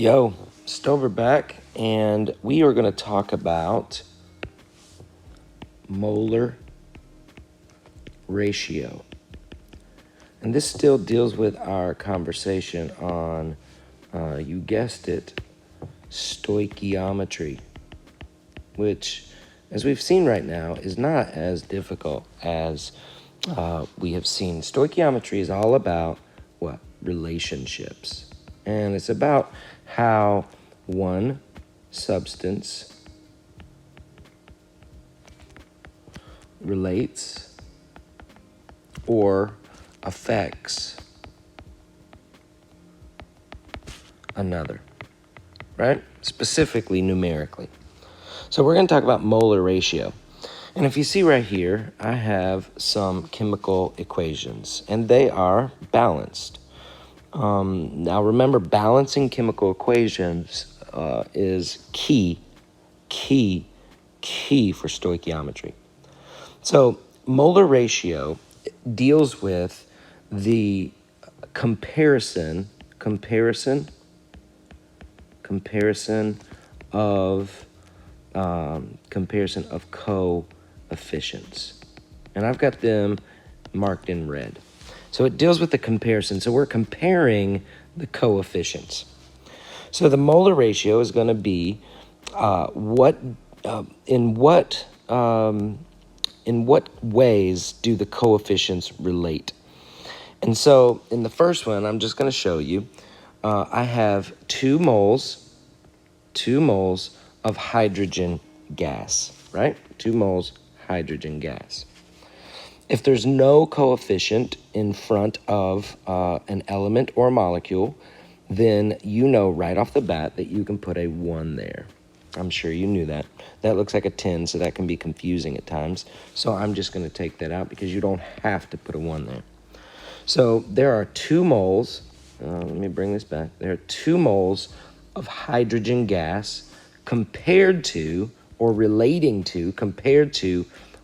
Yo, Stover back, and we are going to talk about molar ratio. And this still deals with our conversation on, you guessed it, stoichiometry, which, as we've seen right now, is not as difficult as we have seen. Stoichiometry is all about what? Relationships. And it's about how one substance relates or affects another, right? Specifically numerically. So we're going to talk about molar ratio. And if you see right here, I have some chemical equations, and they are balanced. Now remember, balancing chemical equations is key for stoichiometry. So molar ratio deals with the comparison of coefficients, and I've got them marked in red. So it deals with the comparison. So we're comparing the coefficients. So the molar ratio is going to be in what ways do the coefficients relate? And so in the first one, I'm just going to show you. I have 2 moles of hydrogen gas, right? 2 moles hydrogen gas. If there's no coefficient in front of an element or a molecule, then you know right off the bat that you can put a 1 there. I'm sure you knew that. That looks like a 10, so that can be confusing at times. So I'm just going to take that out because you don't have to put a 1 there. So there are 2 moles. Let me bring this back. There are 2 moles of hydrogen gas compared to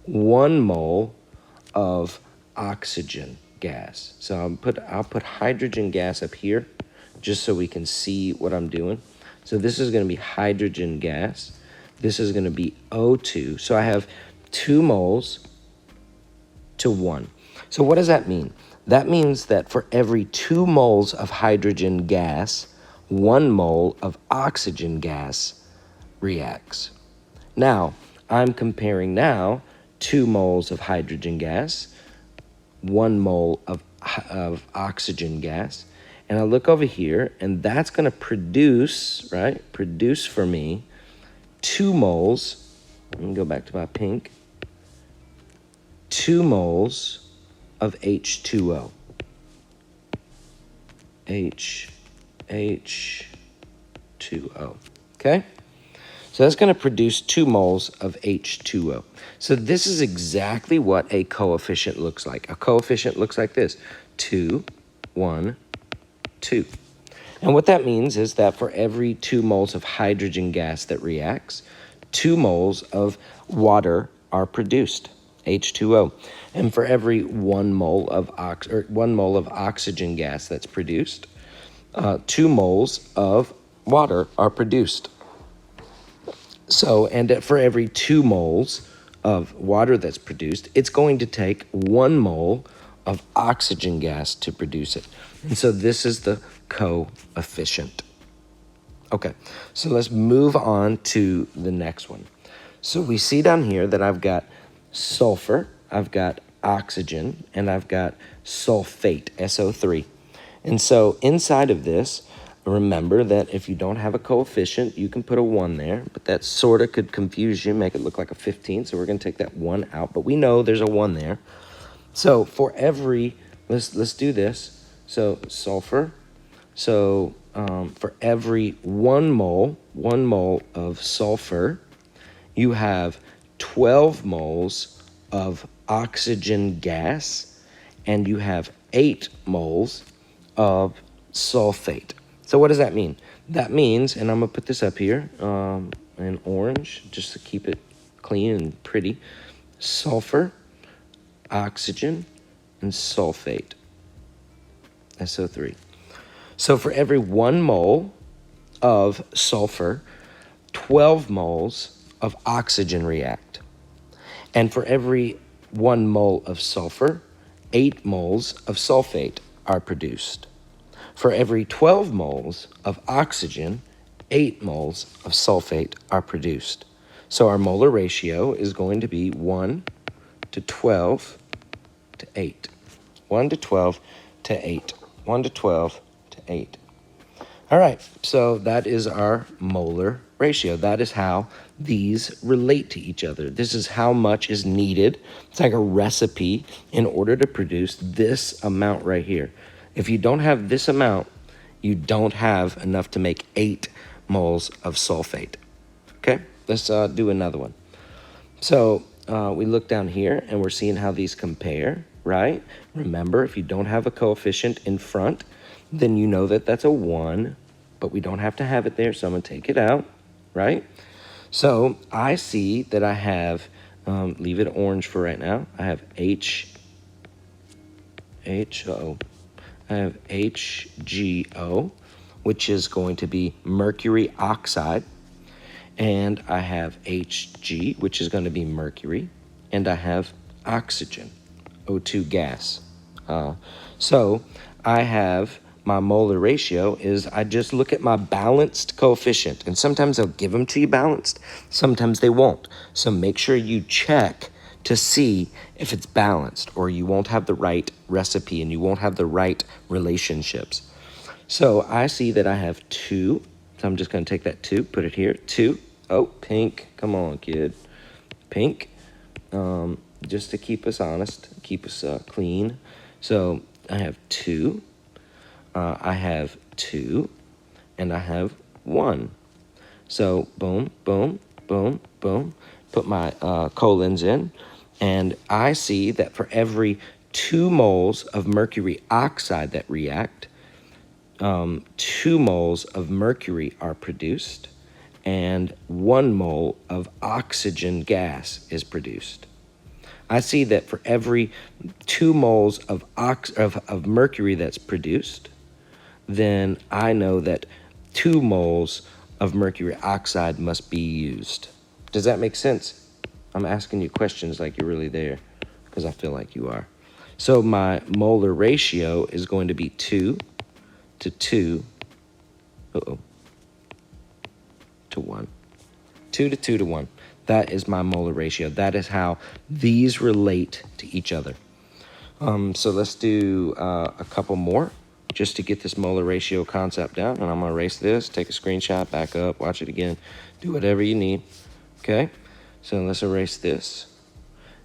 1 mole of oxygen gas. So I'll put hydrogen gas up here just so we can see what I'm doing. So this is going to be hydrogen gas. This is going to be O2. So I have 2 moles to 1. So what does that mean? That means that for every 2 moles of hydrogen gas, 1 mole of oxygen gas reacts. Now, I'm comparing now 2 moles of hydrogen gas, 1 mole of oxygen gas, and I look over here, and that's going to produce for me 2 moles. Let me go back to my pink. 2 moles of H2O. H2O. Okay? So that's going to produce 2 moles of H2O. So this is exactly what a coefficient looks like. A coefficient looks like this: 2, 1, 2. And what that means is that for every 2 moles of hydrogen gas that reacts, 2 moles of water are produced, H2O. And for every 1 mole of oxygen gas that's produced, 2 moles of water are produced. So, and for every 2 moles of water that's produced, it's going to take 1 mole of oxygen gas to produce it. And so this is the coefficient. Okay, so let's move on to the next one. So we see down here that I've got sulfur, I've got oxygen, and I've got sulfate, SO3. And so inside of this, remember that if you don't have a coefficient, you can put a 1 there, but that sort of could confuse you, make it look like a 15, so we're going to take that 1 out, but we know there's a 1 there. So for every, let's do this. So sulfur, so for every 1 mole of sulfur, you have 12 moles of oxygen gas, and you have 8 moles of sulfate. So what does that mean? That means, and I'm going to put this up here in orange just to keep it clean and pretty, sulfur, oxygen, and sulfate, SO3. So for every 1 mole of sulfur, 12 moles of oxygen react. And for every 1 mole of sulfur, 8 moles of sulfate are produced. For every 12 moles of oxygen, 8 moles of sulfate are produced. So our molar ratio is going to be 1 to 12 to 8. 1 to 12 to 8. 1 to 12 to 8. All right, so that is our molar ratio. That is how these relate to each other. This is how much is needed. It's like a recipe in order to produce this amount right here. If you don't have this amount, you don't have enough to make 8 moles of sulfate. Okay, let's do another one. So we look down here and we're seeing how these compare, right? Remember, if you don't have a coefficient in front, then you know that that's a 1, but we don't have to have it there, so I'm going to take it out, right? So I see that I have, leave it orange for right now, I have HGO, which is going to be mercury oxide, and I have Hg, which is going to be mercury, and I have oxygen, O2 gas. So I have my molar ratio is I just look at my balanced coefficient, and sometimes they'll give them to you balanced, sometimes they won't. So make sure you check to see if it's balanced, or you won't have the right recipe and you won't have the right relationships. So I see that I have 2, so I'm just going to take that 2, put it here, 2. Oh, pink, come on, kid. Pink, just to keep us honest, keep us clean. So I have 2. I have 2, and I have 1. So boom, boom, boom, boom. Put my colons in, and I see that for every 2 moles of mercury oxide that react, 2 moles of mercury are produced, and 1 mole of oxygen gas is produced. I see that for every 2 moles of mercury that's produced, then I know that 2 moles of mercury oxide must be used. Does that make sense? I'm asking you questions like you're really there, because I feel like you are. So my molar ratio is going to be 2 to 2, to 1. 2 to 2 to 1. That is my molar ratio. That is how these relate to each other. So let's do a couple more just to get this molar ratio concept down. And I'm going to erase this, take a screenshot, back up, watch it again, do whatever you need. Okay? So let's erase this.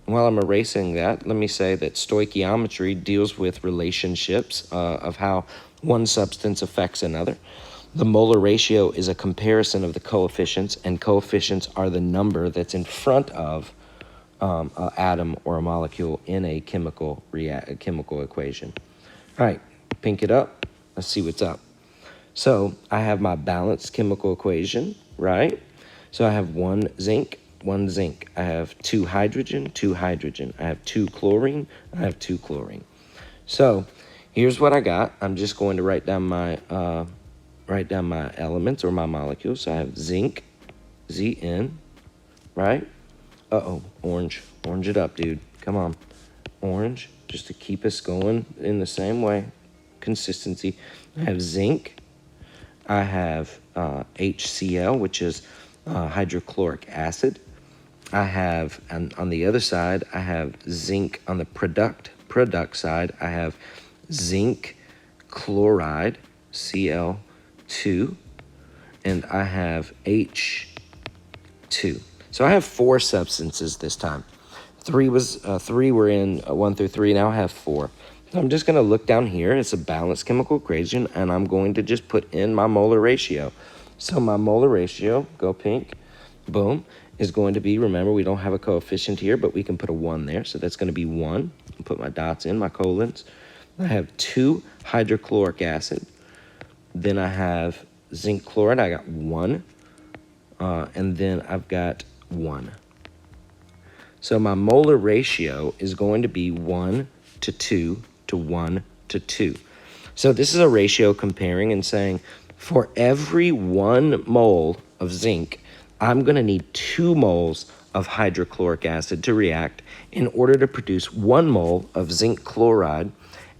And while I'm erasing that, let me say that stoichiometry deals with relationships of how one substance affects another. The molar ratio is a comparison of the coefficients, and coefficients are the number that's in front of an atom or a molecule in a chemical equation. All right, pink it up. Let's see what's up. So I have my balanced chemical equation, right? So I have 1 zinc, 1 zinc. I have 2 hydrogen, 2 hydrogen. I have 2 chlorine, I have 2 chlorine. So here's what I got. I'm just going to write down my elements or my molecules. So I have zinc, Zn, right? Orange. Orange it up, dude. Come on. Orange, just to keep us going in the same way. Consistency. I have zinc. I have HCl, which is hydrochloric acid. I have, on the other side, I have zinc on the product side. I have zinc chloride, Cl2, and I have H2. So I have 4 substances this time. 3 were in 1 through 3. Now I have 4. So I'm just going to look down here. It's a balanced chemical equation, and I'm going to just put in my molar ratio. So my molar ratio, go pink, boom, is going to be, remember, we don't have a coefficient here, but we can put a 1 there. So that's going to be 1. I'll put my dots in, my colons. I have 2 hydrochloric acid. Then I have zinc chloride. I got 1. And then I've got 1. So my molar ratio is going to be 1 to 2 to 1 to 2. So this is a ratio comparing and saying For every 1 mole of zinc, I'm going to need 2 moles of hydrochloric acid to react in order to produce 1 mole of zinc chloride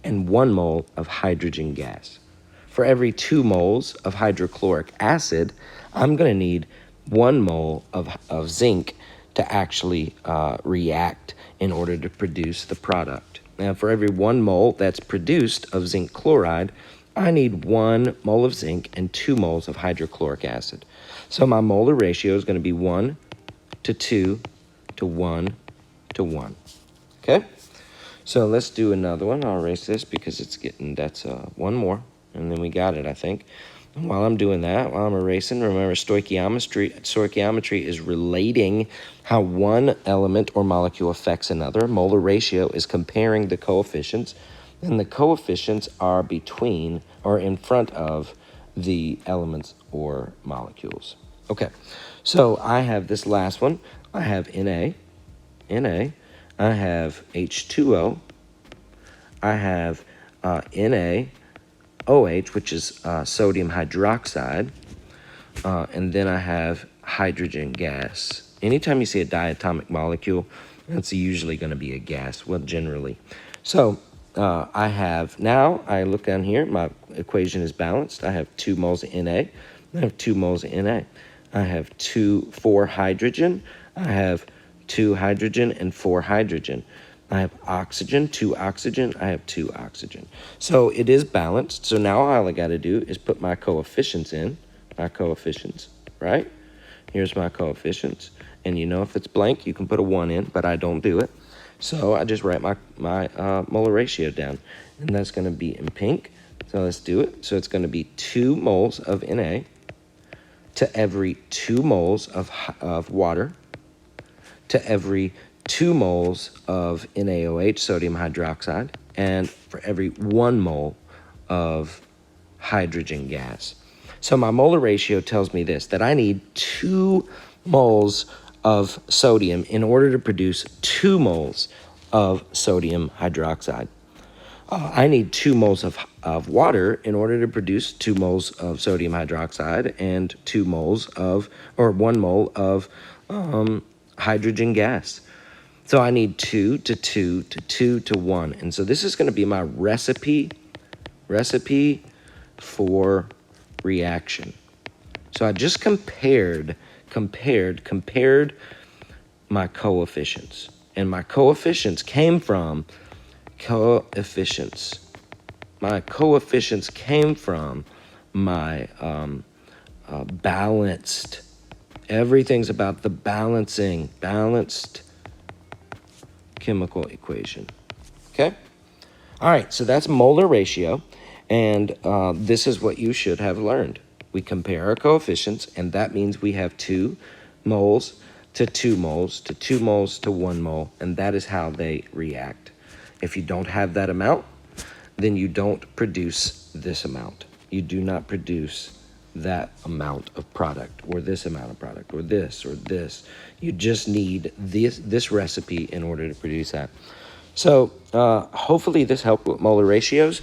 and 1 mole of hydrogen gas. For every 2 moles of hydrochloric acid, I'm going to need 1 mole of zinc to actually react in order to produce the product. Now, for every 1 mole that's produced of zinc chloride, I need 1 mole of zinc and 2 moles of hydrochloric acid. So my molar ratio is going to be 1 to 2 to 1 to 1. Okay? So let's do another one. I'll erase this because that's one more. And then we got it, I think. And while I'm doing that, while I'm erasing, remember stoichiometry is relating how one element or molecule affects another. Molar ratio is comparing the coefficients. And the coefficients are between or in front of the elements or molecules. Okay, so I have this last one. I have Na. I have H2O. I have NaOH, which is sodium hydroxide. And then I have hydrogen gas. Anytime you see a diatomic molecule, that's usually going to be a gas, well, generally. So I look down here, my equation is balanced. I have 2 moles of Na. I have 2 moles of Na. I have 4 hydrogen. I have 2 hydrogen and 4 hydrogen. I have oxygen, 2 oxygen. I have 2 oxygen. So it is balanced. So now all I got to do is put my coefficients in, right? Here's my coefficients. And if it's blank, you can put a 1 in, but I don't do it. So I just write my molar ratio down, and that's going to be in pink. So let's do it. So it's going to be 2 moles of Na to every 2 moles of water to every 2 moles of NaOH, sodium hydroxide, and for every 1 mole of hydrogen gas. So my molar ratio tells me this, that I need 2 moles of sodium in order to produce 2 moles of sodium hydroxide. I need 2 moles of water in order to produce 2 moles of sodium hydroxide and 1 mole of hydrogen gas. So I need 2 to 2 to 2 to 1. And so this is going to be my recipe for reaction. So I just compared my coefficients. And my coefficients came from my balanced. Everything's about the balanced chemical equation. Okay? All right, so that's molar ratio, and this is what you should have learned. We compare our coefficients, and that means we have 2 moles to 2 moles to 2 moles to 1 mole, and that is how they react. If you don't have that amount, then you don't produce this amount. You do not produce that amount of product, or this amount of product, or this, or this. You just need this recipe in order to produce that. So hopefully this helped with molar ratios.